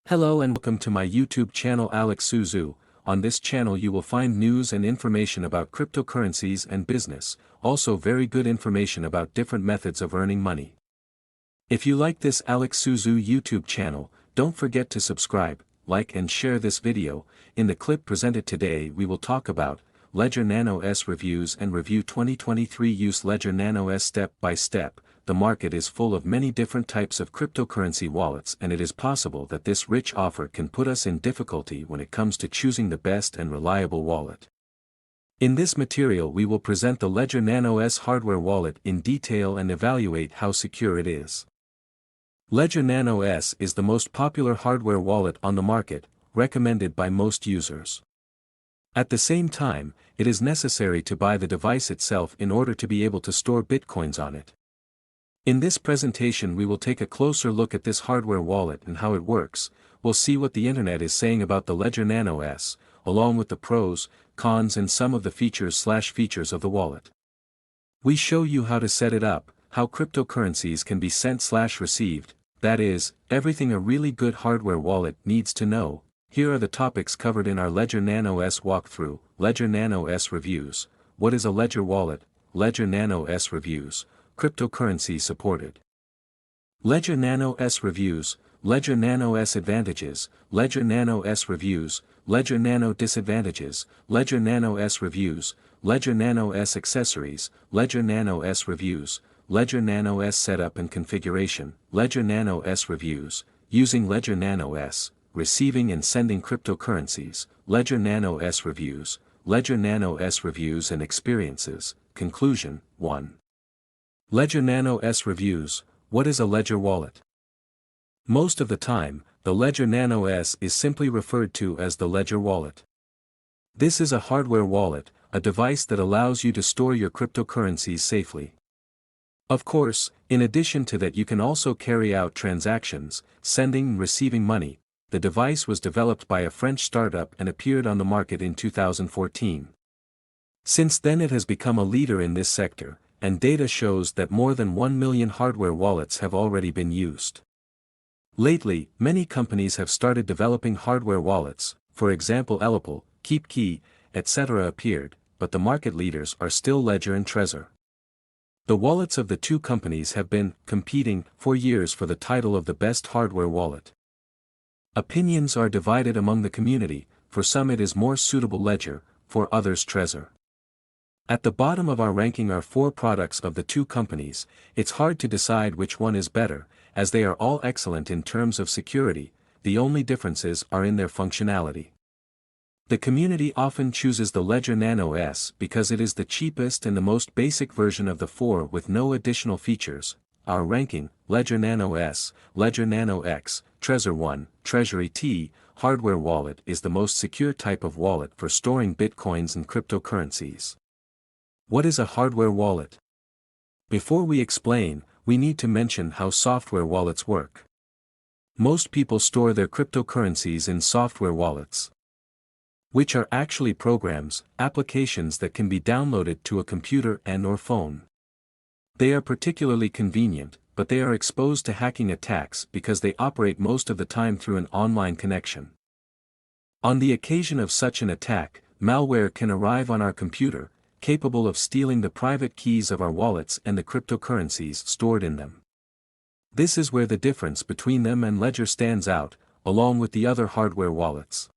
Hello and welcome to my YouTube channel Alexandru. On this channel you will find news and information about cryptocurrencies and business, also very good information about different methods of earning money. If you like this Alexandru YouTube channel, don't forget to subscribe, like and share this video. In the clip presented today we will talk about Ledger Nano S reviews and review 2023 use Ledger Nano S step by step. The market is full of many different types of cryptocurrency wallets and it is possible that this rich offer can put us in difficulty when it comes to choosing the best and reliable wallet. In this material we will present the Ledger Nano S hardware wallet in detail and evaluate how secure it is. Ledger Nano S is the most popular hardware wallet on the market, recommended by most users. At the same time, it is necessary to buy the device itself in order to be able to store bitcoins on it. In this presentation we will take a closer look at this hardware wallet and how it works. We'll see what the internet is saying about the Ledger Nano S, along with the pros, cons and some of the features of the wallet. We show you how to set it up, how cryptocurrencies can be sent/received, that is, everything a really good hardware wallet needs to know. Here are the topics covered in our Ledger Nano S walkthrough. Ledger Nano S reviews. What is a Ledger wallet? Ledger Nano S reviews. Cryptocurrency supported. Ledger Nano S reviews, Ledger Nano S advantages, Ledger Nano S reviews, Ledger Nano disadvantages, Ledger Nano S reviews, Ledger Nano S accessories, Ledger Nano S reviews, Ledger Nano S setup and configuration, Ledger Nano S reviews, using Ledger Nano S, receiving and sending cryptocurrencies, Ledger Nano S reviews, Ledger Nano S reviews and experiences. Conclusion 1. Ledger Nano S reviews. What is a Ledger wallet? Most of the time, the Ledger Nano S is simply referred to as the Ledger wallet. This is a hardware wallet, a device that allows you to store your cryptocurrencies safely. Of course, in addition to that you can also carry out transactions, sending and receiving money. The device was developed by a French startup and appeared on the market in 2014. Since then it has become a leader in this sector, and data shows that more than 1 million hardware wallets have already been used. Lately, many companies have started developing hardware wallets, for example Elipal, KeepKey, etc. appeared, but the market leaders are still Ledger and Trezor. The wallets of the two companies have been competing for years for the title of the best hardware wallet. Opinions are divided among the community. For some it is more suitable Ledger, for others Trezor. At the bottom of our ranking are 4 products of the two companies. It's hard to decide which one is better, as they are all excellent in terms of security, the only differences are in their functionality. The community often chooses the Ledger Nano S because it is the cheapest and the most basic version of the 4 with no additional features. Our ranking: Ledger Nano S, Ledger Nano X, Trezor 1, Treasury T. Hardware wallet is the most secure type of wallet for storing bitcoins and cryptocurrencies. What is a hardware wallet? Before we explain, we need to mention how software wallets work. Most people store their cryptocurrencies in software wallets, which are actually programs, applications that can be downloaded to a computer and/or phone. They are particularly convenient, but they are exposed to hacking attacks because they operate most of the time through an online connection. On the occasion of such an attack, malware can arrive on our computer, capable of stealing the private keys of our wallets and the cryptocurrencies stored in them. This is where the difference between them and Ledger stands out, along with the other hardware wallets.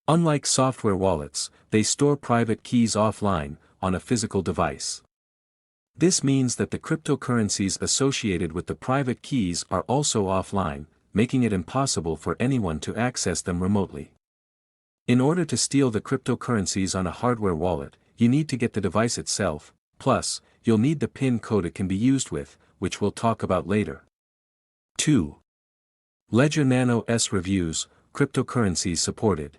Unlike software wallets, they store private keys offline, on a physical device. This means that the cryptocurrencies associated with the private keys are also offline, making it impossible for anyone to access them remotely. In order to steal the cryptocurrencies on a hardware wallet, you need to get the device itself, plus, you'll need the PIN code it can be used with, which we'll talk about later. 2. Ledger Nano S reviews. Cryptocurrencies supported.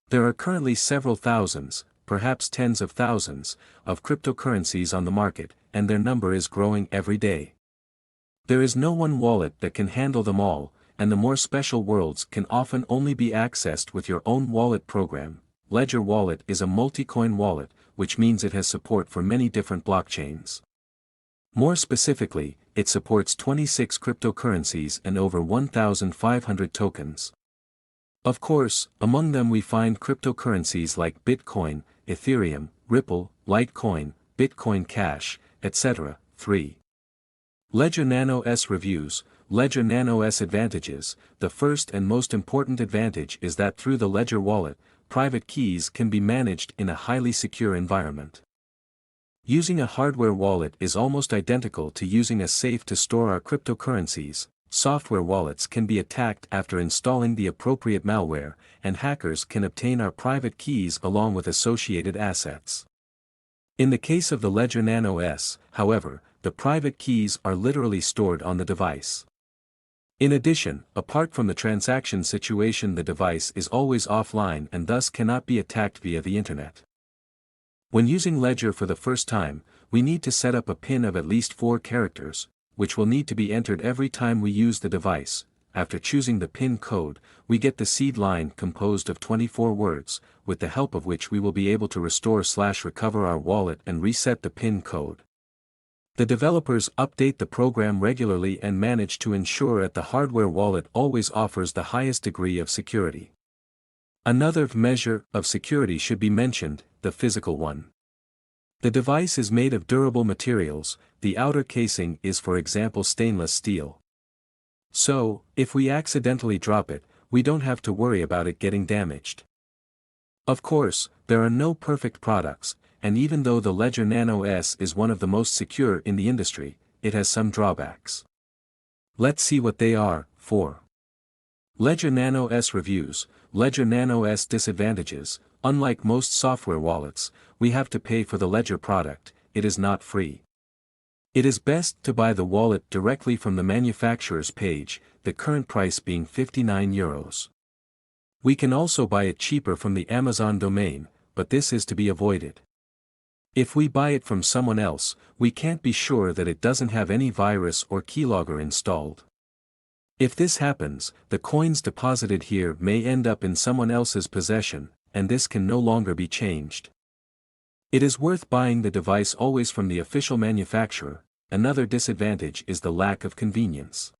There are currently several thousands, perhaps tens of thousands, of cryptocurrencies on the market, and their number is growing every day. There is no one wallet that can handle them all, and the more special worlds can often only be accessed with your own wallet program. Ledger Wallet is a multi-coin wallet, which means it has support for many different blockchains. More specifically, it supports 26 cryptocurrencies and over 1,500 tokens. Of course, among them we find cryptocurrencies like Bitcoin, Ethereum, Ripple, Litecoin, Bitcoin Cash, etc. 3. Ledger Nano's reviews. Ledger Nano's advantages. The first and most important advantage is that through the Ledger wallet, private keys can be managed in a highly secure environment. Using a hardware wallet is almost identical to using a safe to store our cryptocurrencies. Software wallets can be attacked after installing the appropriate malware, and hackers can obtain our private keys along with associated assets. In the case of the Ledger Nano S, however, the private keys are literally stored on the device. In addition, apart from the transaction situation, the device is always offline and thus cannot be attacked via the internet. When using Ledger for the first time, we need to set up a PIN of at least 4 characters, which will need to be entered every time we use the device. After choosing the PIN code, we get the seed line composed of 24 words, with the help of which we will be able to restore/recover our wallet and reset the PIN code. The developers update the program regularly and manage to ensure that the hardware wallet always offers the highest degree of security. Another measure of security should be mentioned, the physical one. The device is made of durable materials. The outer casing is, for example, stainless steel. So, if we accidentally drop it, we don't have to worry about it getting damaged. Of course, there are no perfect products, and even though the Ledger Nano S is one of the most secure in the industry, it has some drawbacks. Let's see what they are. 4. Ledger Nano S reviews. Ledger Nano S disadvantages. Unlike most software wallets, we have to pay for the Ledger product. It is not free. It is best to buy the wallet directly from the manufacturer's page, the current price being €59. We can also buy it cheaper from the Amazon domain, but this is to be avoided. If we buy it from someone else, we can't be sure that it doesn't have any virus or keylogger installed. If this happens, the coins deposited here may end up in someone else's possession, and this can no longer be changed. It is worth buying the device always from the official manufacturer. Another disadvantage is the lack of convenience.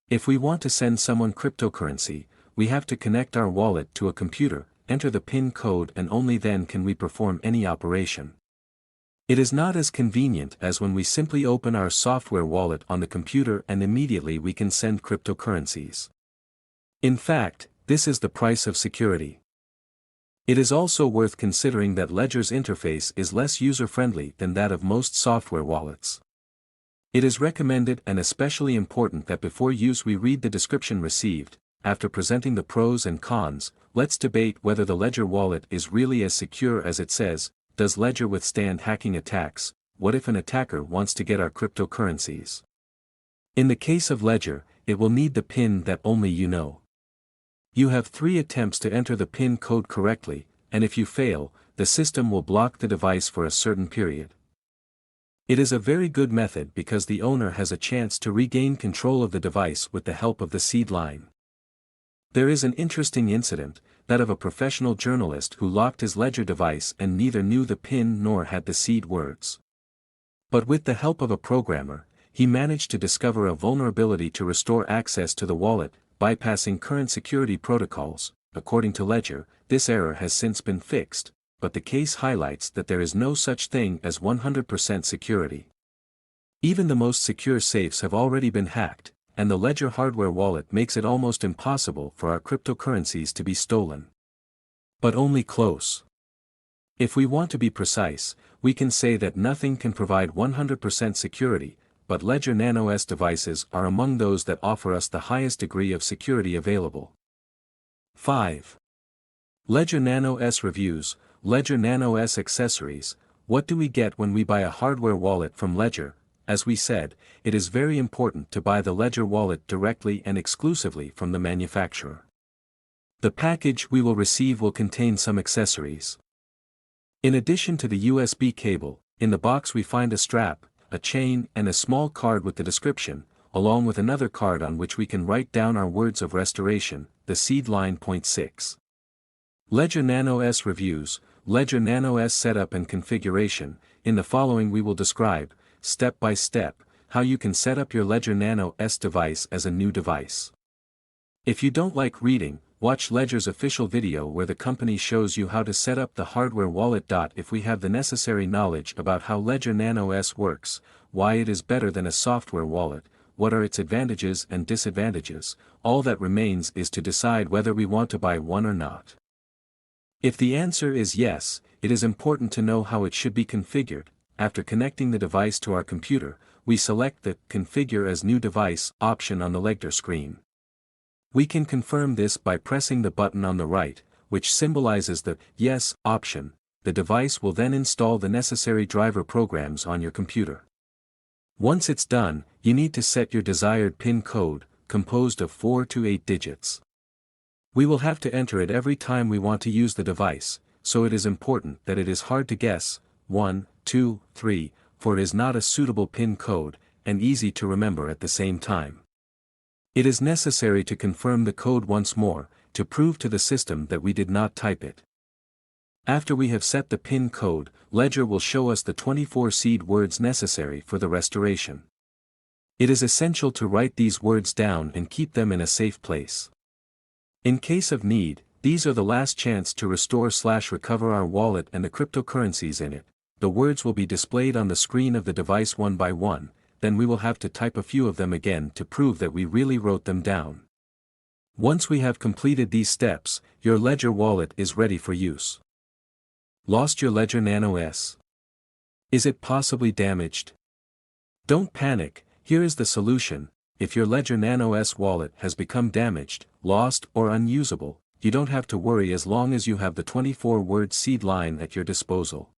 If we want to send someone cryptocurrency, we have to connect our wallet to a computer, enter the PIN code, and only then can we perform any operation. It is not as convenient as when we simply open our software wallet on the computer and immediately we can send cryptocurrencies. In fact, this is the price of security. It is also worth considering that Ledger's interface is less user-friendly than that of most software wallets. It is recommended and especially important that before use we read the description received. After presenting the pros and cons, let's debate whether the Ledger wallet is really as secure as it says. Does Ledger withstand hacking attacks? What if an attacker wants to get our cryptocurrencies? In the case of Ledger, it will need the PIN that only you know. You have 3 attempts to enter the PIN code correctly, and if you fail, the system will block the device for a certain period. It is a very good method because the owner has a chance to regain control of the device with the help of the seed line. There is an interesting incident, that of a professional journalist who locked his Ledger device and neither knew the PIN nor had the seed words. But with the help of a programmer, he managed to discover a vulnerability to restore access to the wallet, bypassing current security protocols. According to Ledger, this error has since been fixed, but the case highlights that there is no such thing as 100% security. Even the most secure safes have already been hacked, and the Ledger hardware wallet makes it almost impossible for our cryptocurrencies to be stolen. But only close. If we want to be precise, we can say that nothing can provide 100% security, but Ledger Nano S devices are among those that offer us the highest degree of security available. 5. Ledger Nano S reviews. Ledger Nano S accessories. What do we get when we buy a hardware wallet from Ledger? As we said, it is very important to buy the Ledger wallet directly and exclusively from the manufacturer. The package we will receive will contain some accessories. In addition to the USB cable, in the box we find a strap, a chain, and a small card with the description, along with another card on which we can write down our words of restoration, the seed line. 6. Ledger Nano S reviews. Ledger Nano S setup and configuration. In the following we will describe step by step, how you can set up your Ledger Nano S device as a new device. If you don't like reading, watch Ledger's official video where the company shows you how to set up the hardware wallet. If we have the necessary knowledge about how Ledger Nano S works, why it is better than a software wallet, what are its advantages and disadvantages, all that remains is to decide whether we want to buy one or not. If the answer is yes, it is important to know how it should be configured. After connecting the device to our computer, we select the Configure as New Device option on the Ledger screen. We can confirm this by pressing the button on the right, which symbolizes the Yes option. The device will then install the necessary driver programs on your computer. Once it's done, you need to set your desired PIN code, composed of 4 to 8 digits. We will have to enter it every time we want to use the device, so it is important that it is hard to guess, 1, 2, 3, for it is not a suitable PIN code, and easy to remember at the same time. It is necessary to confirm the code once more, to prove to the system that we did not type it. After we have set the PIN code, Ledger will show us the 24 seed words necessary for the restoration. It is essential to write these words down and keep them in a safe place. In case of need, these are the last chance to restore/recover our wallet and the cryptocurrencies in it. The words will be displayed on the screen of the device one by one, then we will have to type a few of them again to prove that we really wrote them down. Once we have completed these steps, your Ledger wallet is ready for use. Lost your Ledger Nano S? Is it possibly damaged? Don't panic, here is the solution. If your Ledger Nano S wallet has become damaged, lost, or unusable, you don't have to worry as long as you have the 24-word seed line at your disposal.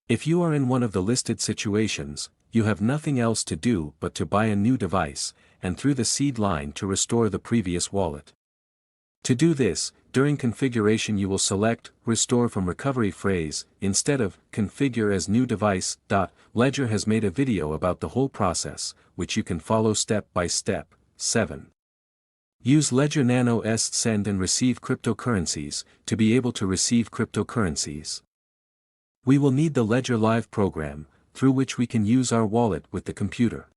If you are in one of the listed situations, you have nothing else to do but to buy a new device, and through the seed line to restore the previous wallet. To do this, during configuration you will select Restore from Recovery phrase, instead of Configure as New Device. Ledger has made a video about the whole process, which you can follow step by step. 7. Use Ledger Nano S send and receive cryptocurrencies. To be able to receive cryptocurrencies, we will need the Ledger Live program, through which we can use our wallet with the computer.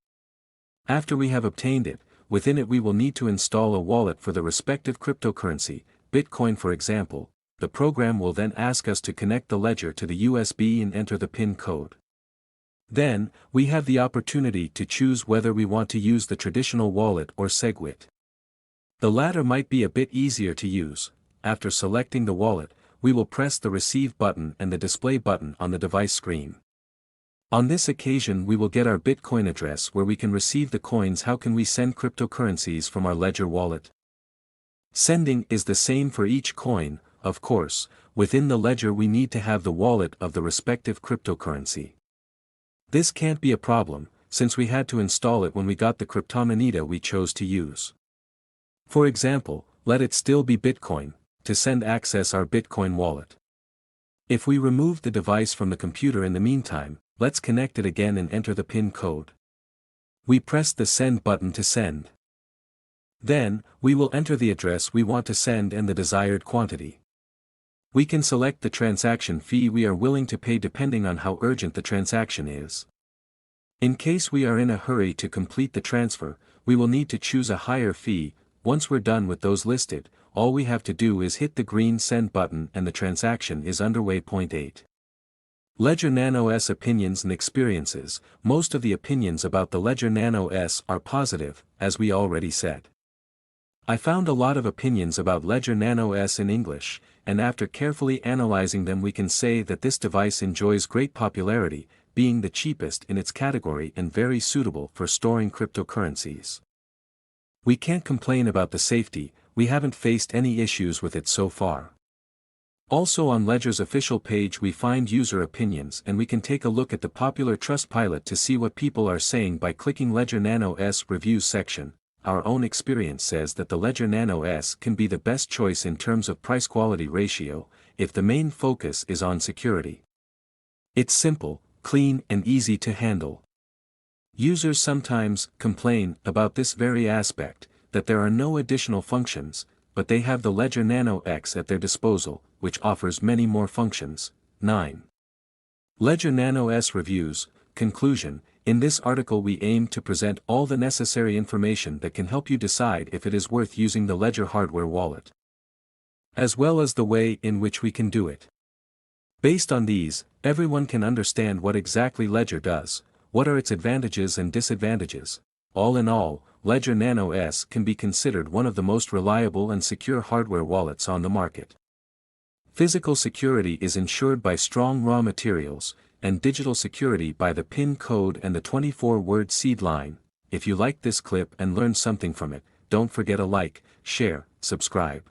After we have obtained it, within it we will need to install a wallet for the respective cryptocurrency, Bitcoin for example. The program will then ask us to connect the ledger to the USB and enter the PIN code. Then, we have the opportunity to choose whether we want to use the traditional wallet or SegWit. The latter might be a bit easier to use. After selecting the wallet, we will press the Receive button and the Display button on the device screen. On this occasion we will get our Bitcoin address where we can receive the coins. How can we send cryptocurrencies from our Ledger wallet? Sending is the same for each coin, of course. Within the Ledger we need to have the wallet of the respective cryptocurrency. This can't be a problem, since we had to install it when we got the cryptomoneda we chose to use. For example, let it still be Bitcoin. To send access our Bitcoin wallet. If we remove the device from the computer in the meantime, let's connect it again and enter the PIN code. We press the Send button to send. Then, we will enter the address we want to send and the desired quantity. We can select the transaction fee we are willing to pay depending on how urgent the transaction is. In case we are in a hurry to complete the transfer, we will need to choose a higher fee. Once we're done with those listed, all we have to do is hit the green Send button and the transaction is underway. 8. Ledger Nano S opinions and experiences. Most of the opinions about the Ledger Nano S are positive, as we already said. I found a lot of opinions about Ledger Nano S in English, and after carefully analyzing them we can say that this device enjoys great popularity, being the cheapest in its category and very suitable for storing cryptocurrencies. We can't complain about the safety. We haven't faced any issues with it so far. Also on Ledger's official page we find user opinions and we can take a look at the popular Trustpilot to see what people are saying by clicking Ledger Nano S reviews section. Our own experience says that the Ledger Nano S can be the best choice in terms of price-quality ratio, if the main focus is on security. It's simple, clean and easy to handle. Users sometimes complain about this very aspect, that there are no additional functions, but they have the Ledger Nano X at their disposal, which offers many more functions. 9. Ledger Nano S reviews. Conclusion: In this article we aim to present all the necessary information that can help you decide if it is worth using the Ledger hardware wallet, as well as the way in which we can do it. Based on these, everyone can understand what exactly Ledger does, what are its advantages and disadvantages. All in all, Ledger Nano S can be considered one of the most reliable and secure hardware wallets on the market. Physical security is ensured by strong raw materials, and digital security by the PIN code and the 24-word seed line. If you liked this clip and learned something from it, don't forget to like, share, subscribe.